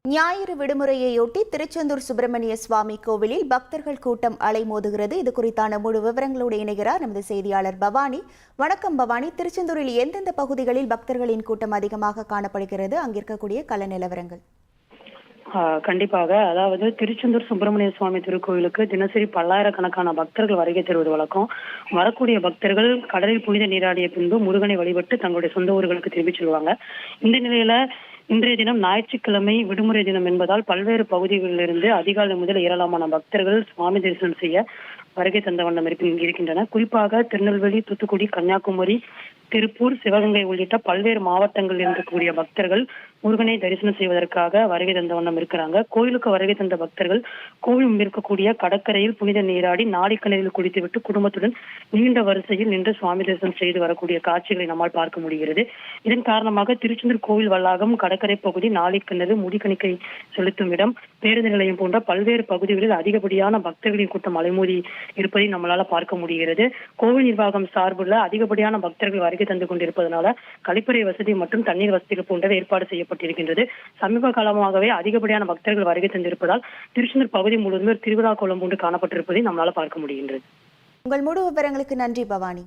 ஞாயிறு விடுமுறையையொட்டி திருச்செந்தூர் சுப்பிரமணிய சுவாமி கோவிலில் பக்தர்கள் கூட்டம் அலைமோதுகிறது. இது குறித்தான முழு விவரங்களோடு இணைகிறார் நமது செய்தியாளர் பவானி. வணக்கம் பவானி. திருச்செந்தூரில் எந்தெந்த பகுதிகளில் பக்தர்களின் கூட்டம் அதிகமாக காணப்படுகிறது? அங்கிருக்கக்கூடிய கள நிலவரங்கள். கண்டிப்பாக. அதாவது திருச்செந்தூர் சுப்பிரமணிய சுவாமி திருக்கோயிலுக்கு தினசரி பல்லாயிரக்கணக்கான பக்தர்கள் வருகை தருவது வழக்கம். வரக்கூடிய பக்தர்கள் கடலில் புனித நீராடிய பின்பு முருகனை வழிபட்டு தங்களுடைய சொந்த ஊர்களுக்கு திரும்பி செல்வாங்க. இந்த நிலையில இன்றைய தினம் ஞாயிற்றுக்கிழமை விடுமுறை தினம் என்பதால் பல்வேறு பகுதிகளிலிருந்து அதிகாலை முதல் ஏராளமான பக்தர்கள் சுவாமி தரிசனம் செய்ய வருகை தந்த வண்ணம் இருக்கின்றன. குறிப்பாக திருநெல்வேலி, தூத்துக்குடி, கன்னியாகுமரி, திருப்பூர், சிவகங்கை உள்ளிட்ட பல்வேறு மாவட்டங்களில் இருக்கக்கூடிய பக்தர்கள் முருகனை தரிசனம் செய்வதற்காக வருகை தந்த வண்ணம் இருக்கிறாங்க. கோயிலுக்கு வருகை தந்த பக்தர்கள் கோவில் இருக்கக்கூடிய கடற்கரையில் புனித நீராடி நாளிக்கிணறில் குளித்துவிட்டு குடும்பத்துடன் நீண்ட வரிசையில் நின்று சுவாமி தரிசனம் செய்து வரக்கூடிய காட்சிகளை நம்மால் பார்க்க முடிகிறது. இதன் காரணமாக திருச்செந்தூர் கோவில் வளாகம், கடற்கரை பகுதி, நாளிக்கிணறு, முடிக்கணிக்கை செலுத்தும் இடம், பேருந்து நிலையம் போன்ற பல்வேறு பகுதிகளில் அதிகப்படியான பக்தர்களின் கூட்டம் அலைமோதி இருப்பதை நம்மளால பார்க்க முடிகிறது. கோவில் நிர்வாகம் சார்புள்ள அதிகப்படியான பக்தர்கள் வருகை தந்து கொண்டிருப்பதனால கழிப்பறை வசதி மற்றும் தண்ணீர் வசதிகள் போன்றவை ஏற்பாடு செய்யப்பட்டிருக்கின்றது. சமீப காலமாகவே அதிகப்படியான பக்தர்கள் வருகை தந்திருப்பதால் திருச்செந்தூர் பகுதி முழுவதும் திருவிழா கோலம் போன்று காணப்பட்டிருப்பதை நம்மளால பார்க்க முடிகின்றது. உங்கள் முழு விவரங்களுக்கு நன்றி பவானி.